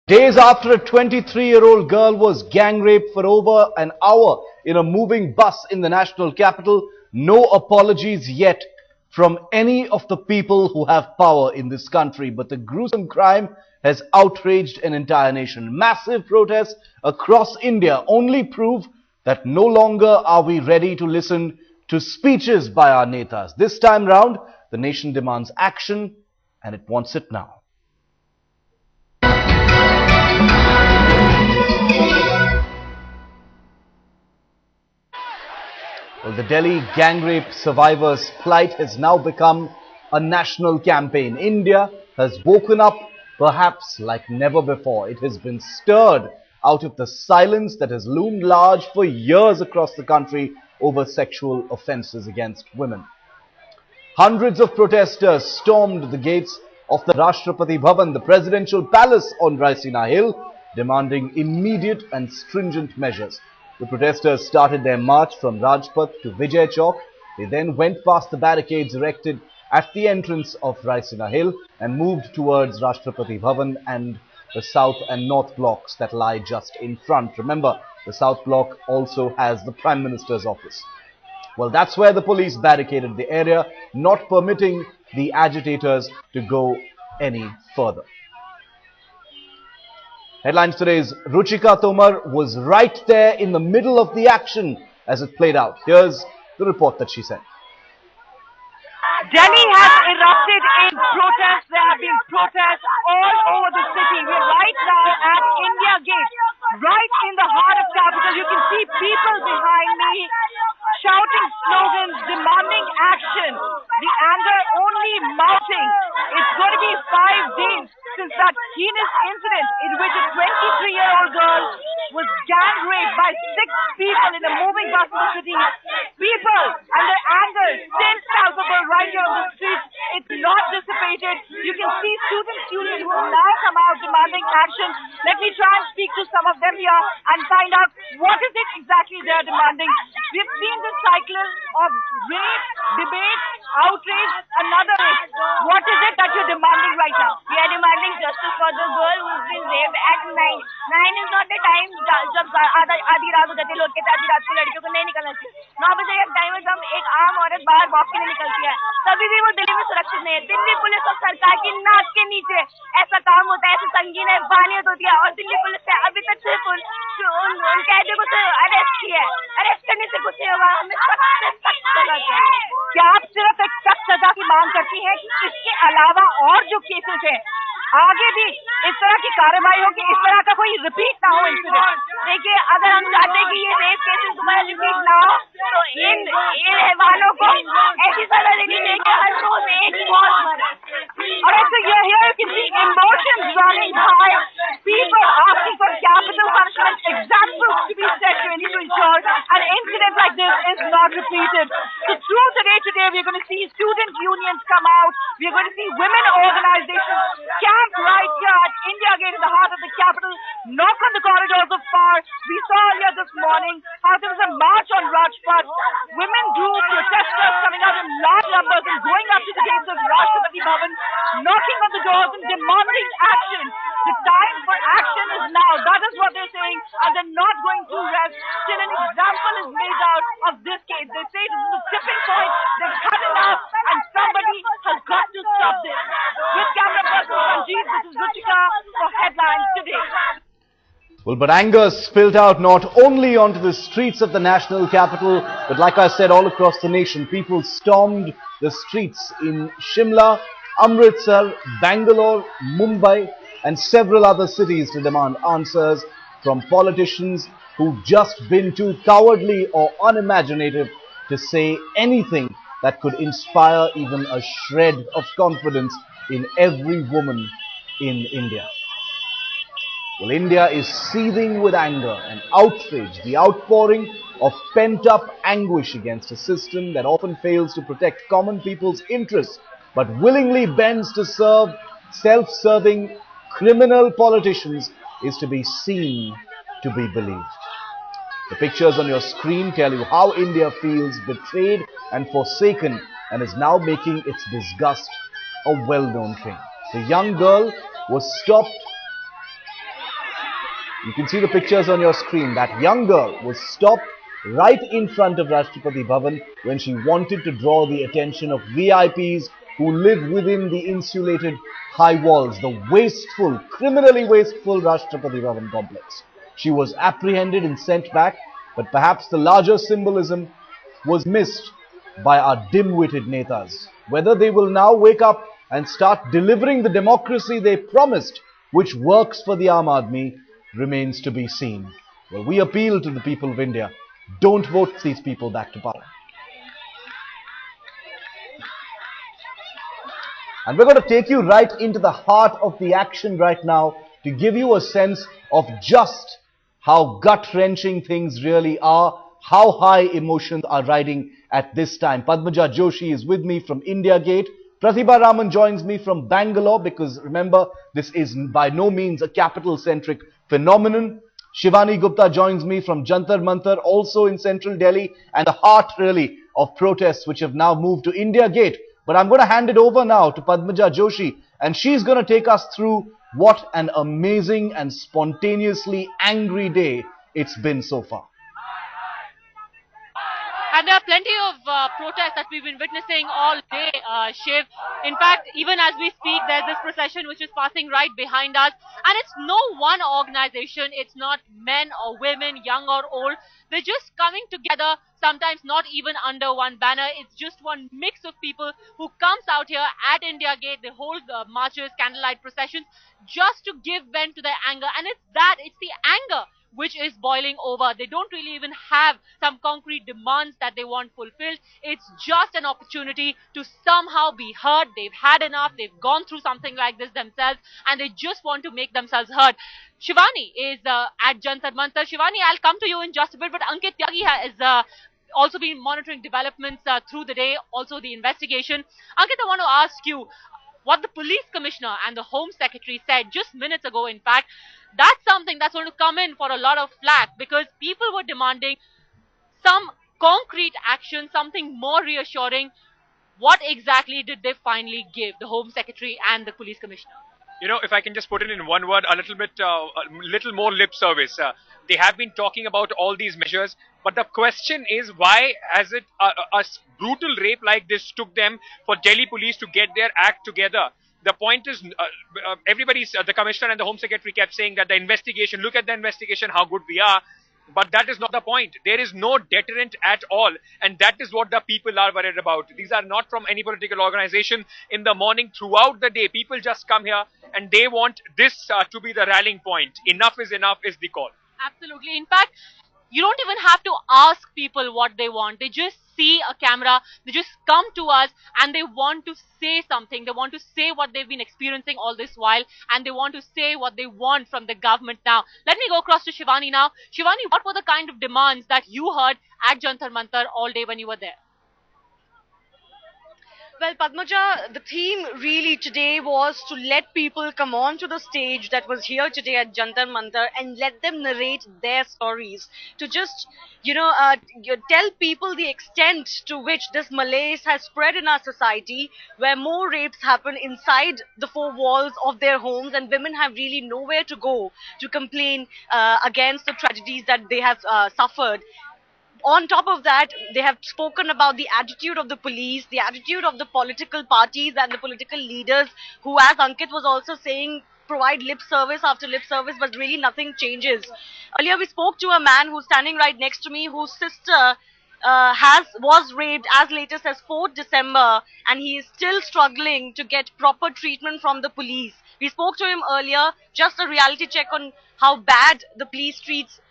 Days after a 23-year-old girl was gang raped for over an hour in a moving bus in the national capital, no apologies yet from any of the people who have power in this country. But the gruesome crime has outraged an entire nation. Massive protests across India only prove that no longer are we ready to listen to speeches by our netas. This time round, the nation demands action, and it wants it now. Well, the Delhi gang rape survivors' plight has now become a national campaign. India has woken up perhaps like never before. It has been stirred out of the silence that has loomed large for years across the country over sexual offences against women. Hundreds of protesters stormed the gates of the Rashtrapati Bhavan, the presidential palace on Raisina Hill, demanding immediate and stringent measures. The protesters started their march from Rajpath to Vijay Chowk. They then went past the barricades erected at the entrance of Raisina Hill and moved towards Rashtrapati Bhavan and the south and north blocks that lie just in front. Remember, the south block also has the Prime Minister's office. Well, that's where the police barricaded the area, not permitting the agitators to go any further. Headlines today's Ruchika Tomar was right there in the middle of the action as it played out. Here's the report that she sent. Delhi has erupted in protests. There have been protests all over the city. We're right now at India Gate, right in the heart of capital. You can see people behind me shouting slogans, demanding action. The anger only mounting. It's going to be 5 days since that heinous incident in which a 23-year-old girl was gang raped by 6 people in a moving bus in the city. People and their anger still palpable right here on the streets. It's not dissipated. You can see students who have now come out demanding action. Let me try and speak to some of them here and find out what is it exactly they're demanding. We've seen this cycle of rape, debate, outrage, another rape. What is it that you're demanding right now? We are demanding justice for the girl who's been raped at 9. 9 is not the time जब आधी रात हो जाती है लोग कहते हैं आधी रात को लड़कियों को नहीं निकलना चाहिए. 9 बजे एक टाइम है जब एक आम औरत बाहर वॉक के लिए निकलती है, तभी भी वो दिल्ली में सुरक्षित नहीं है. दिल्ली पुलिस और सरकार की नाक के नीचे ऐसा काम होता है, ऐसी संगीन बहानियत होती है और दिल्ली पुलिस ने अभी तक सिर्फ उन कैदियों को तो अरेस्ट किया है. अरेस्ट करने से कुछ नहीं होगा. हमें सख्त से सख्त सजा चाहिए. क्या आप सिर्फ एक सख्त सजा की मांग करती हैं कि इसके अलावा और जो केसेस हैं आगे भी इस तरह की कार्रवाई हो कि इस तरह का कोई रिपीट ना हो इंसिडेंट? देखिए, अगर हम चाहते हैं कि ये रेप केसेस दोबारा रिपीट ना हो तो इन रहवानों को ऐसी सजा देनी चाहिए कि हर रोज एक मौत मरे. Alright, so here you can see emotions running high. People asking for capital punishment, examples to be set really to ensure an incident like this is not repeated. So through the day today, we're going to see student unions come out. We're going to see women organizations camp right here at India Gate in the heart of the capital, knock on the corridors of power. We saw earlier this morning how there was a march on Rajpath. Women grew, protesters coming out in large numbers and going up to the gates of Rashtrapati Bhavan, knocking on the doors and demanding action. The time for action is now. That is what they're saying, and they're not going to rest till an example is made out of this case. They say this is a tipping point. They've had enough, and somebody has got to stop this. With camera person Sanjeev, this is Ruchika for Headlines Today. Well, but anger spilled out not only onto the streets of the national capital, but like I said, all across the nation. People stormed the streets in Shimla, Amritsar, Bangalore, Mumbai, and several other cities to demand answers from politicians who've just been too cowardly or unimaginative to say anything that could inspire even a shred of confidence in every woman in India. Well, India is seething with anger and outrage, the outpouring of pent-up anguish against a system that often fails to protect common people's interests, but willingly bends to serve self-serving criminal politicians is to be seen to be believed. The pictures on your screen tell you how India feels betrayed and forsaken and is now making its disgust a well-known thing. The young girl was stopped You can see the pictures on your screen. That young girl was stopped right in front of Rashtrapati Bhavan when she wanted to draw the attention of VIPs who live within the insulated high walls, the wasteful, criminally wasteful Rashtrapati Bhavan complex. She was apprehended and sent back, but perhaps the larger symbolism was missed by our dim-witted netas. Whether they will now wake up and start delivering the democracy they promised, which works for the Aam Aadmi, remains to be seen. Well, we appeal to the people of India. Don't vote these people back to power. And we're going to take you right into the heart of the action right now to give you a sense of just how gut-wrenching things really are, how high emotions are riding at this time. Padmaja Joshi is with me from India Gate. Pratibha Raman joins me from Bangalore, because remember, this is by no means a capital-centric phenomenon. Shivani Gupta joins me from Jantar Mantar, also in central Delhi, and the heart really of protests which have now moved to India Gate. But I'm going to hand it over now to Padmaja Joshi, and she's going to take us through what an amazing and spontaneously angry day it's been so far. And there are plenty of protests that we've been witnessing all day, Shiv. In fact, even as we speak, there's this procession which is passing right behind us. And it's no one organization. It's not men or women, young or old. They're just coming together, sometimes not even under one banner. It's just one mix of people who comes out here at India Gate. They hold marches, candlelight processions, just to give vent to their anger. And it's the anger which is boiling over. They don't really even have some concrete demands that they want fulfilled. It's just an opportunity to somehow be heard. They've had enough. They've gone through something like this themselves, and they just want to make themselves heard. Shivani is at Jantar Mantar. Shivani, I'll come to you in just a bit, but Ankit Tyagi has also been monitoring developments through the day, also the investigation. Ankit, I want to ask you what the police commissioner and the home secretary said just minutes ago. In fact, that's something that's going to come in for a lot of flack, because people were demanding some concrete action, something more reassuring. What exactly did they finally give, the home secretary and the police commissioner? You know, if I can just put it in one word, a little more lip service. They have been talking about all these measures, but the question is, why has it a brutal rape like this took them for Delhi police to get their act together? The point is, the commissioner and the home secretary kept saying that the investigation, look at the investigation, how good we are. But that is not the point. There is no deterrent at all. And that is what the people are worried about. These are not from any political organization. In the morning, throughout the day, people just come here and they want this to be the rallying point. Enough is the call. Absolutely. In fact, you don't even have to ask people what they want. They just see a camera, they just come to us and they want to say something. They want to say what they've been experiencing all this while, and they want to say what they want from the government now. Let me go across to Shivani now. Shivani, what were the kind of demands that you heard at Jantar Mantar all day when you were there? Well, Padmaja, the theme really today was to let people come onto the stage that was here today at Jantar Mantar and let them narrate their stories. To just, tell people the extent to which this malaise has spread in our society, where more rapes happen inside the four walls of their homes, and women have really nowhere to go to complain against the tragedies that they have suffered. On top of that, they have spoken about the attitude of the police, the attitude of the political parties and the political leaders who, as Ankit was also saying, provide lip service after lip service, but really nothing changes. Earlier we spoke to a man who's standing right next to me, whose sister was raped as latest as 4th December, and he is still struggling to get proper treatment from the police. We spoke to him earlier, just a reality check on how bad the police treats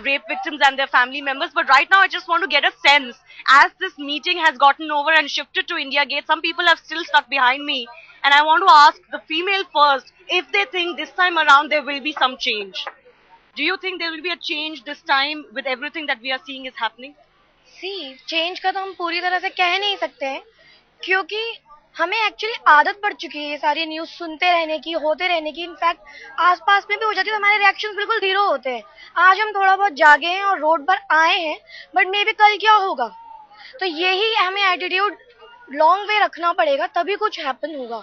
rape victims and their family members. But right now I just want to get a sense, as this meeting has gotten over and shifted to India Gate, some people have still stuck behind me, and I want to ask the female first if they think this time around there will be some change. Do you think there will be a change this time with everything that we are seeing is happening? See, change का तो हम पूरी तरह से कह नहीं सकते हैं, क्योंकि हमें एक्चुअली आदत पड़ चुकी है ये सारी न्यूज़ सुनते रहने की, होते रहने की. इनफैक्ट आसपास में भी हो जाती है तो हमारे रिएक्शंस बिल्कुल जीरो होते हैं. आज हम थोड़ा बहुत जागे हैं और रोड पर आए हैं, बट मे बी कल क्या होगा. तो यही हमें एटीट्यूड लॉन्ग वे रखना पड़ेगा, तभी कुछ हैपन होगा,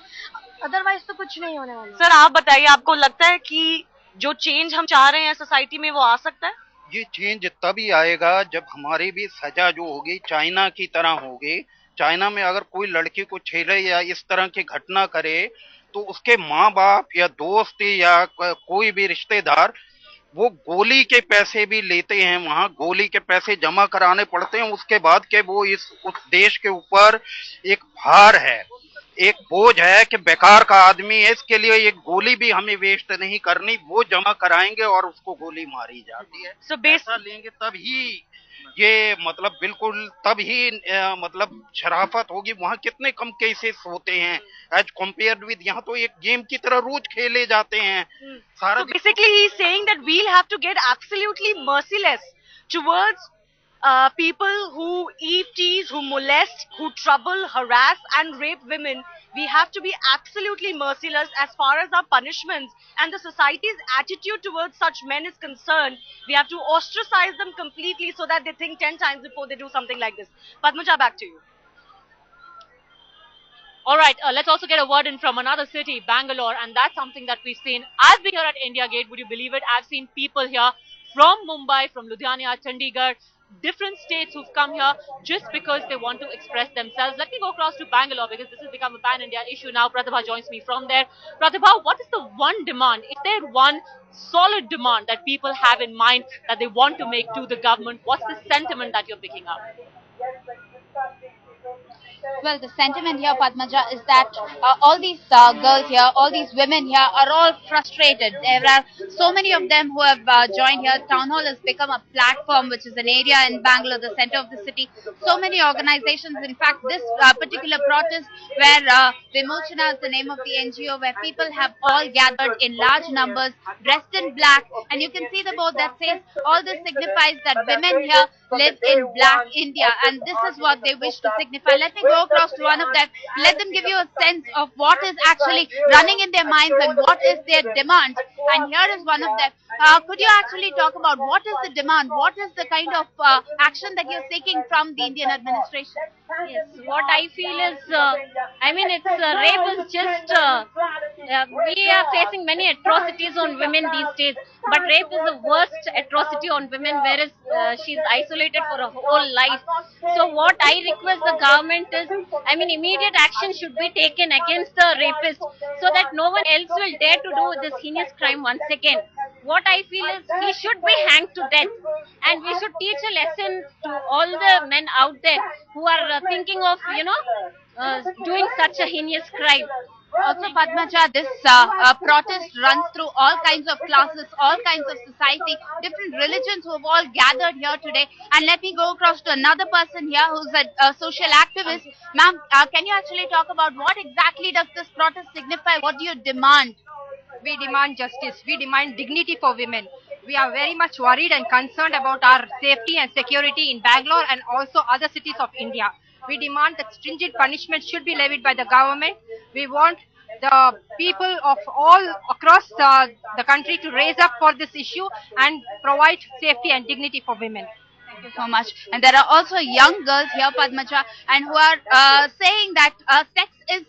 अदरवाइज तो कुछ नहीं होने वाला. सर, आप बताइए, आपको लगता है कि जो चेंज हम चाह रहे हैं सोसाइटी में वो आ सकता है? ये चेंज तभी आएगा जब हमारी भी सजा जो होगी चाइना की तरह होगी। चाइना में अगर कोई लड़की को छेड़े या इस तरह की घटना करे तो उसके माँ बाप या दोस्त या कोई भी रिश्तेदार वो गोली के पैसे भी लेते हैं, वहां गोली के पैसे जमा कराने पड़ते हैं, उसके बाद के वो उस देश के ऊपर एक भार है, एक बोझ है कि बेकार का आदमी है, इसके लिए एक गोली भी हमें वेस्ट नहीं करनी, वो जमा कराएंगे और उसको गोली मारी जाती है। पैसा लेंगे तब ही ये मतलब बिल्कुल तब ही मतलब शराफत होगी। वहाँ कितने कम केसेस होते हैं एज कम्पेयर्ड विद यहाँ, तो एक गेम की तरह रोज खेले जाते हैं सारा। So basically he is saying that we'll have to get absolutely merciless towards people who tease, who molest, who trouble, harass and rape women. We have to be absolutely merciless as far as our punishments and the society's attitude towards such men is concerned. We have to ostracize them completely so that they think 10 times before they do something like this. Padmaja, back to you. All right, let's also get a word in from another city, Bangalore, and that's something that we've seen. I've been here at India Gate, would you believe it? I've seen people here from Mumbai, from Ludhiana, Chandigarh, different states who've come here just because they want to express themselves. Let me go across to Bangalore because this has become a pan-India issue now. Pratibha joins me from there. Pratibha, what is the one demand? Is there one solid demand that people have in mind that they want to make to the government? What's the sentiment that you're picking up? Well, the sentiment here, Padmaja, is that all these girls here, all these women here are all frustrated. There are so many of them who have joined here. Town Hall has become a platform, which is an area in Bangalore, the center of the city. So many organizations. In fact, this particular protest where Vimochana is the name of the NGO, where people have all gathered in large numbers, dressed in black. And you can see the board that says all this signifies that women here live in black India. And this is what they wish to signify. Let me go across to one of them. Let them give you a sense of what is actually running in their minds and what is their demand. And here is one of them. Could you actually talk about what is the demand? What is the kind of action that you're seeking from the Indian administration? Yes, what I feel is, rape is just, we are facing many atrocities on women these days, but rape is the worst atrocity on women, whereas she's isolated for a whole life. So what I request the government is, immediate action should be taken against the rapist so that no one else will dare to do this heinous crime once again. What I feel is he should be hanged to death, and we should teach a lesson to all the men out there who are thinking of, doing such a heinous crime. Also, Padmaja, this protest runs through all kinds of classes, all kinds of society, different religions who have all gathered here today. And let me go across to another person here who's a social activist. Ma'am, can you actually talk about what exactly does this protest signify? What do you demand? We demand justice. We demand dignity for women. We are very much worried and concerned about our safety and security in Bangalore and also other cities of India. We demand that stringent punishment should be levied by the government. We want the people of all across the country to raise up for this issue and provide safety and dignity for women. Thank you so much. And there are also young girls here, Padmaja, and who are saying that sex is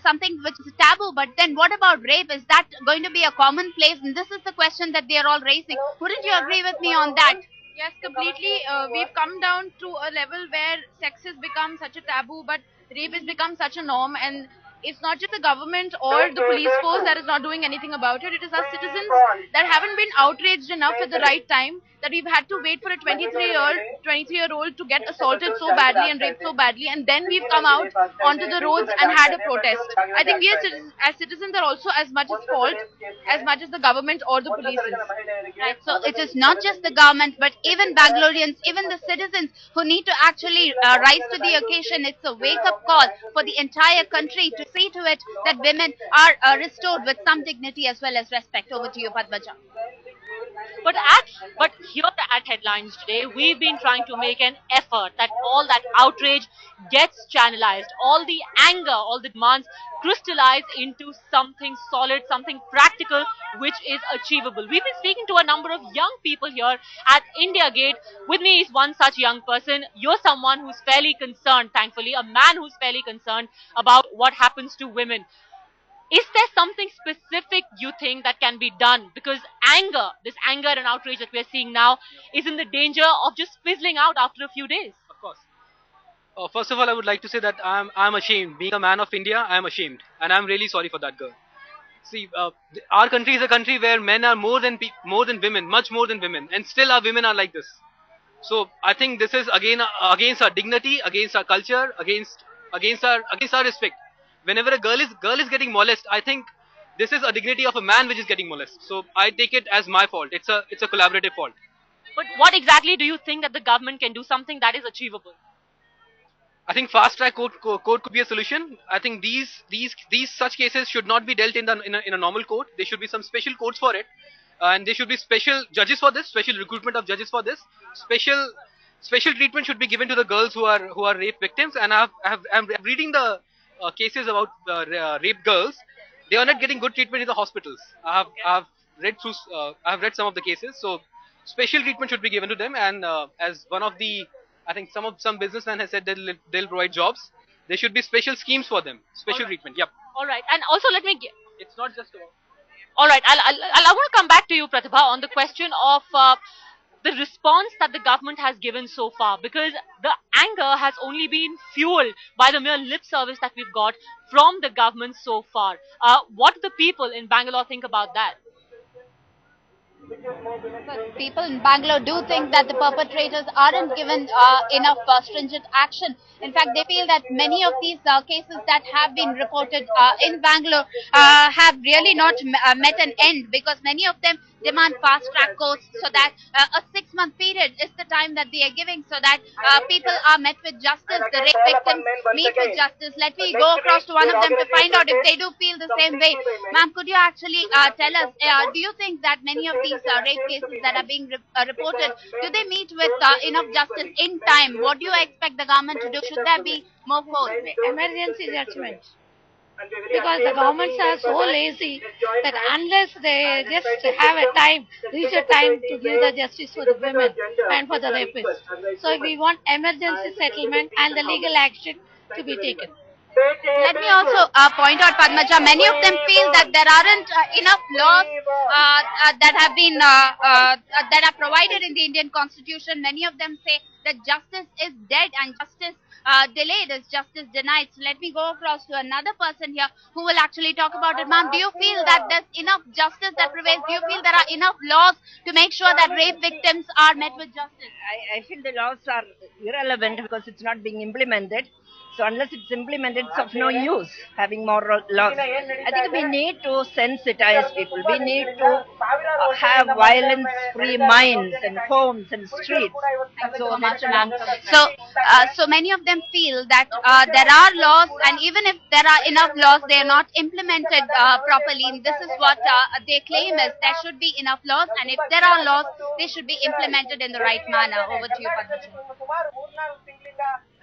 something which is taboo, but then what about rape? Is that going to be a commonplace? And this is the question that they are all raising. Wouldn't you agree with me on that? Yes, completely. We've come down to a level where sex has become such a taboo, but rape has become such a norm, and it's not just the government or the police force that is not doing anything about it. It is us citizens that haven't been outraged enough at the right time, that we've had to wait for a 23-year-old to get assaulted so badly and raped so badly, and then we've come out onto the roads and had a protest. I think we as citizens are also as much at fault as much as the government or the police is. Right. So it is not just the government, but even Bangaloreans, even the citizens who need to actually rise to the occasion. It's a wake-up call for the entire country to see to it that women are restored with some dignity as well as respect. Over to you, Padmaja. But here at Headlines today, we've been trying to make an effort that all that outrage gets channelized, all the anger, all the demands crystallize into something solid, something practical, which is achievable. We've been speaking to a number of young people here at India Gate. With me is one such young person. You're someone who's fairly concerned, thankfully, a man who's fairly concerned about what happens to women. Is there something specific you think that can be done? Because this anger and outrage that we are seeing now is in the danger of just fizzling out after a few days. Of course. First of all, I would like to say that I'm ashamed. Being a man of India, I'm ashamed, and I'm really sorry for that girl. See, our country is a country where men are more than women, much more than women, and still our women are like this. So I think this is again against our dignity, against our culture, against our respect. Whenever a girl is getting molested, I think this is a dignity of a man which is getting molested. So I take it as my fault. It's a collaborative fault. But what exactly do you think that the government can do, something that is achievable? I think fast track court could be a solution. I think these such cases should not be dealt in a normal court. There should be some special courts for it, and there should be special judges for this, special recruitment of judges for this. Special treatment should be given to the girls who are rape victims. And I'm reading the cases about rape girls. They are not getting good treatment in the hospitals. I've read some of the cases. So special treatment should be given to them. And as one of the, I think some businessman has said they'll provide jobs. There should be special schemes for them, special treatment. Yep. All right, and also It's not just about. All right, I want to come back to you, Pratibha, on the question of the response that the government has given so far, because the anger has only been fueled by the mere lip service that we've got from the government so far. What do the people in Bangalore think about that? But people in Bangalore do think that the perpetrators aren't given enough stringent action. In fact, they feel that many of these cases that have been reported in Bangalore have really not met an end, because many of them demand fast-track courts, so that a 6-month period is the time that they are giving, so that people are met with justice, the rape victims meet with justice. Let me go across to one of them to find out if they do feel the same way. Ma'am, could you actually tell us, do you think that many of these rape cases that are being reported, do they meet with enough justice in time? What do you expect the government to do? Should there be more courts? Emergency judgment. Because the governments are so lazy that unless they just have a time, reach a time to give the justice for the women and for the rapists. So we want emergency settlement and the legal action to be taken. Let me also point out, Padmaja, many of them feel that there aren't enough laws that have been that are provided in the Indian Constitution. Many of them say that justice is dead and justice delayed is justice denied. So let me go across to another person here who will actually talk about it. Ma'am, do you feel that there's enough justice that prevails? Do you feel there are enough laws to make sure that rape victims are met with justice? I feel the laws are irrelevant because it's not being implemented. So unless it's implemented, it's of no use having more laws. I think we need to sensitize people. We need to have violence-free minds and homes and streets. Thank you so much, ma'am. So many of them feel that there are laws, and even if there are enough laws, they are not implemented properly. And this is what they claim is there should be enough laws, and if there are laws, they should be implemented in the right manner. Over to you, Padmaja.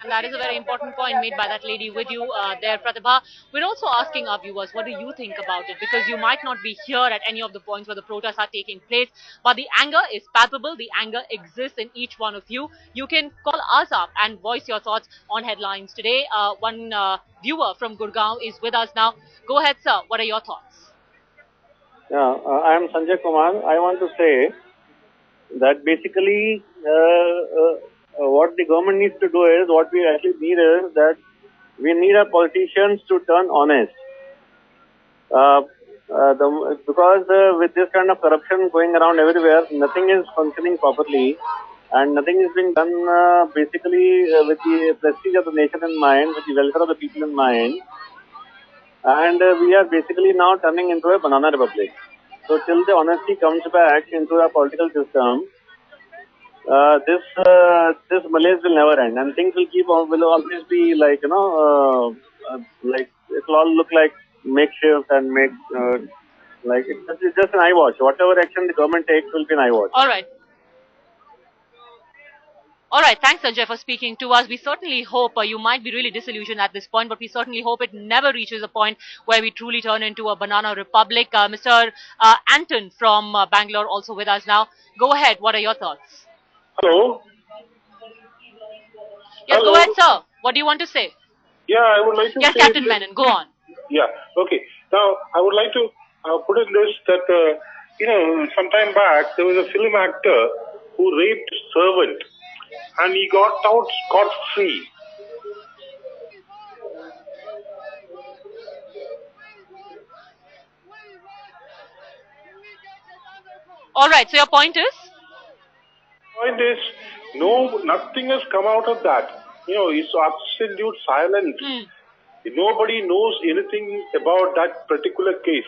And that is a very important point made by that lady with you there, Pratibha. We're also asking our viewers, what do you think about it? Because you might not be here at any of the points where the protests are taking place, but the anger is palpable. The anger exists in each one of you. You can call us up and voice your thoughts on headlines today. One viewer from Gurgaon is with us now. Go ahead, sir. What are your thoughts? Yeah, I am Sanjay Kumar. I want to say that basically what the government needs to do is, what we actually need is that we need our politicians to turn honest. Because with this kind of corruption going around everywhere, nothing is functioning properly and nothing is being done basically with the prestige of the nation in mind, with the welfare of the people in mind. And we are basically now turning into a banana republic. So till the honesty comes back into our political system, this malaise will never end, and things will always be like, like it will all look like makeshift and like it's just an eye watch. Whatever action the government takes will be an eye watch. All right. All right, thanks Sanjay for speaking to us. We certainly hope, you might be really disillusioned at this point, but we certainly hope it never reaches a point where we truly turn into a banana republic. Mr. Anton from Bangalore also with us now. Go ahead, what are your thoughts? Hello. Yes, Hello. Go ahead, sir. What do you want to say? Yeah, I would like to Yes, say Captain Menon, go on. Yeah, okay. Now, I would like to put in this that, some time back, there was a film actor who raped a servant and he got out scot-free. All right, so your point is? Point is, no, nothing has come out of that. It's absolute silence. Nobody knows anything about that particular case.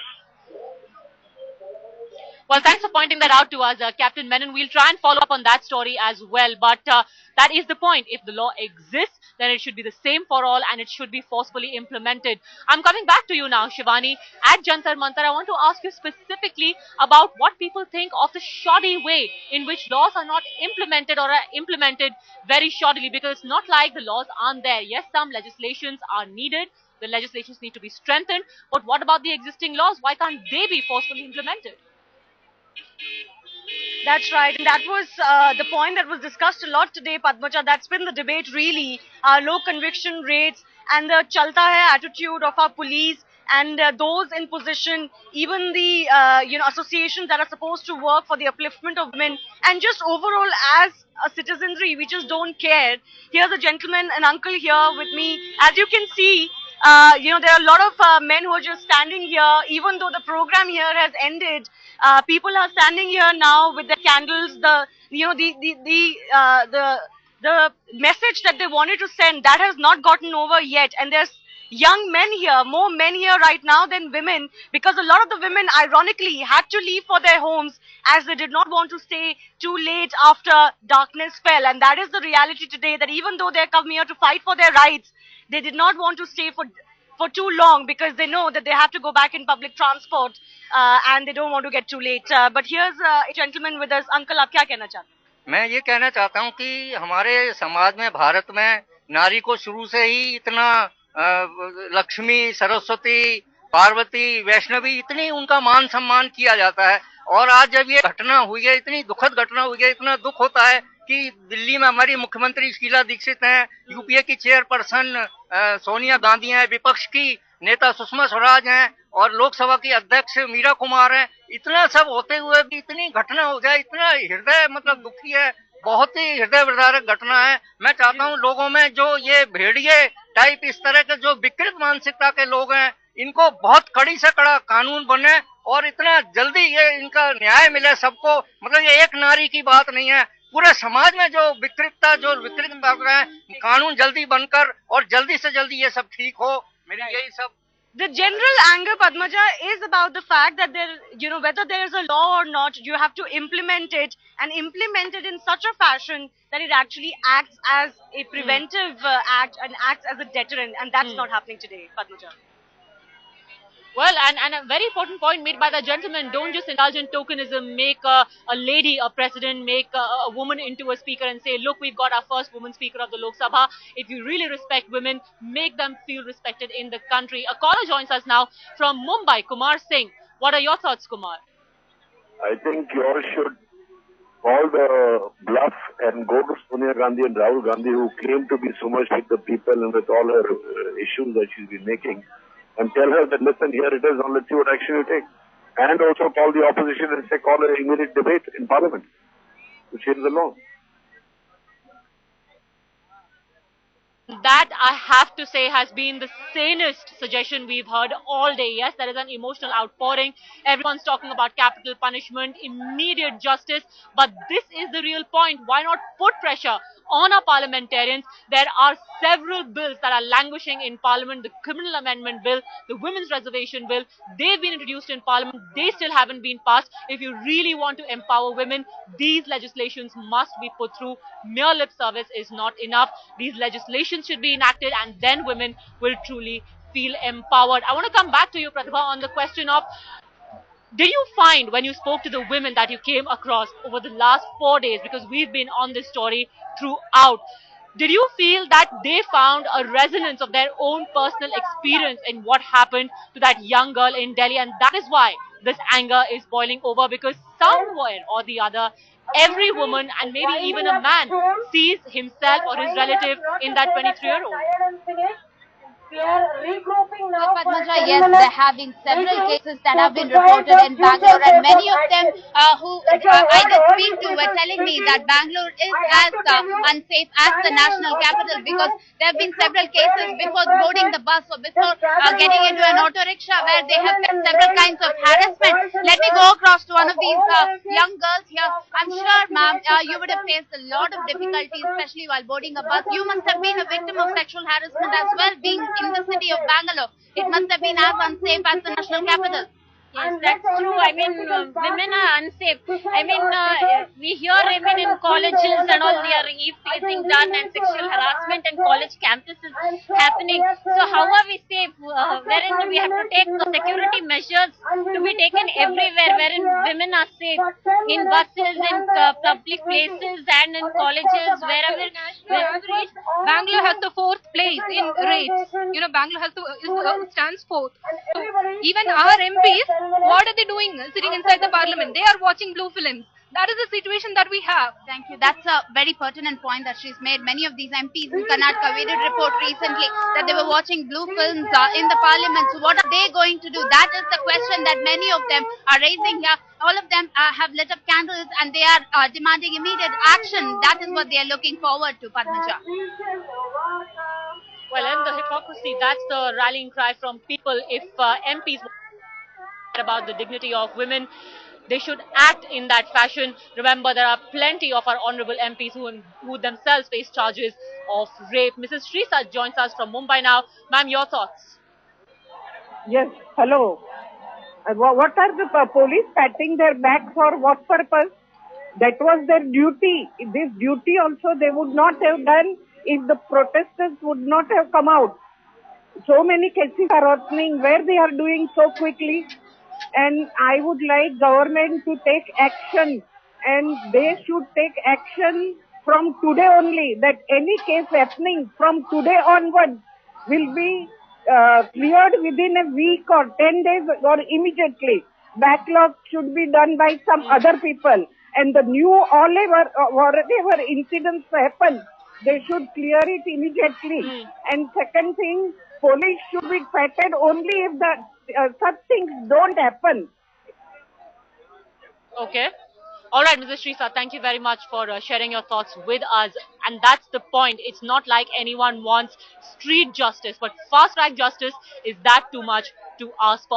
Well, thanks for pointing that out to us, Captain Menon. We'll try and follow up on that story as well. But that is the point. If the law exists, then it should be the same for all and it should be forcefully implemented. I'm coming back to you now, Shivani. At Jantar Mantar, I want to ask you specifically about what people think of the shoddy way in which laws are not implemented or are implemented very shoddily, because it's not like the laws aren't there. Yes, some legislations are needed. The legislations need to be strengthened. But what about the existing laws? Why can't they be forcefully implemented? That's right, and that was the point that was discussed a lot today, Padmaja. That's been the debate really, low conviction rates and the chalta hai attitude of our police and those in position, even the associations that are supposed to work for the upliftment of women, and just overall as a citizenry, we just don't care. Here's a gentleman, an uncle here with me. As you can see, there are a lot of men who are just standing here, even though the program here has ended. People are standing here now with the candles. The message that they wanted to send, that has not gotten over yet. And there's young men here, more men here right now than women, because a lot of the women ironically had to leave for their homes as they did not want to stay too late after darkness fell. And that is the reality today, that even though they're come here to fight for their rights, they did not want to stay for too long, because they know that they have to go back in public transport and they don't want to get too late. But here's a gentleman with us. Uncle, आप क्या कहना चाहते हैं? मैं ये कहना चाहता हूँ कि हमारे समाज में, भारत में, नारी को शुरू से ही इतना लक्ष्मी, सरस्वती, पार्वती, वैष्णवी, इतनी उनका मान सम्मान किया जाता है। और आज जब ये घटना हुई है, इतनी दुखद घटना हुई है, इतना दुख होता है कि दिल्ली में हमारी मुख्यमंत्री शीला दीक्षित हैं, यूपीए की चेयरपर्सन सोनिया गांधी हैं, विपक्ष की नेता सुषमा स्वराज हैं और लोकसभा की अध्यक्ष मीरा कुमार हैं। इतना सब होते हुए भी इतनी घटना हो जाए, इतना हृदय दुखी है, बहुत ही हृदय विदारक घटना है। मैं चाहता हूँ लोगों में जो ये भेड़िए टाइप इस तरह के जो विकृत मानसिकता के लोग हैं, इनको बहुत कड़ी से कड़ा कानून बने और इतना जल्दी ये इनका न्याय मिले सबको। ये एक नारी की बात नहीं है, पूरे समाज में जो विकृतता है, कानून जल्दी बनकर और जल्दी से जल्दी ये सब ठीक हो। मेरी यही सब। The general anger, Padmaja, is about the fact that whether there is a law or not, you have to implement it and implement it in such a fashion that it actually acts as a preventive act and acts as a deterrent, and that's not happening today, Padmaja. Well, and a very important point made by the gentleman, don't just indulge in tokenism, make a lady a president, make a woman into a speaker and say, look, we've got our first woman speaker of the Lok Sabha. If you really respect women, make them feel respected in the country. A caller joins us now from Mumbai, Kumar Singh. What are your thoughts, Kumar? I think you all should call the bluff and go to Sonia Gandhi and Rahul Gandhi, who claim to be so much with the people and with all her issues that she's been making, and tell her that, listen, here it is, now let's see what action you take. And also call the opposition and say, call an immediate debate in Parliament to change the law. That, I have to say, has been the sanest suggestion we've heard all day. Yes, there is an emotional outpouring. Everyone's talking about capital punishment, immediate justice. But this is the real point. Why not put pressure on our parliamentarians? There are several bills that are languishing in Parliament. The Criminal Amendment Bill, the Women's Reservation Bill, they've been introduced in Parliament. They still haven't been passed. If you really want to empower women, these legislations must be put through. Mere lip service is not enough. These legislations should be enacted, and then women will truly feel empowered. I want to come back to you, Pratibha, on the question of, did you find when you spoke to the women that you came across over the last 4 days, because we've been on this story throughout, did you feel that they found a resonance of their own personal experience in what happened to that young girl in Delhi? And that is why this anger is boiling over, because somewhere or the other, every woman and maybe even a man sees himself or his relative in that 23-year-old. So Padmaja, yes, there have been several cases that have been reported in Bangalore, and many of them who I did speak to were telling me that Bangalore is as unsafe as the national capital, because there have been several cases before boarding the bus or before getting into an auto rickshaw where they have faced several kinds of harassment. Let me go across to one of these young girls here. I'm sure, ma'am, you would have faced a lot of difficulties, especially while boarding a bus. You must have been a victim of sexual harassment as well, being in the city of Bangalore. It must have been as unsafe as the national capital. Yes, that's true. I mean, women are unsafe. I mean, we hear women in colleges and all, they are facing done and sexual harassment and college campuses happening. So how are we safe? Wherein we have to take the security measures to be taken everywhere, wherein women are safe in buses, in public places and in colleges, wherever. Bangalore has the 4th place in rapes. You know, Bangalore has stands 4th. So even our MPs, what are they doing sitting inside the parliament? They are watching blue films. That is the situation that we have. Thank you. That's a very pertinent point that she's made. Many of these MPs in Karnataka, we did report recently that they were watching blue films in the parliament. So what are they going to do? That is the question that many of them are raising here. All of them have lit up candles and they are demanding immediate action. That is what they are looking forward to, Padmaja. Well, and the hypocrisy, that's the rallying cry from people. If MPs about the dignity of women, they should act in that fashion. Remember, there are plenty of our honorable MPs who themselves face charges of rape. Mrs. Srisat joins us from Mumbai now. Ma'am, your thoughts? Yes, hello. What are the police patting their back for what purpose? That was their duty. This duty also they would not have done if the protesters would not have come out. So many cases are happening where they are doing so quickly. And I would like government to take action, and they should take action from today only, that any case happening from today onwards will be cleared within a week or 10 days or immediately. Backlog should be done by some other people, and the new whatever incidents happen, they should clear it immediately. And second thing, police should be patted only if the such things don't happen. Okay. All right, Mrs. Srisat, thank you very much for sharing your thoughts with us. And that's the point. It's not like anyone wants street justice, but fast-track justice, is that too much to ask for?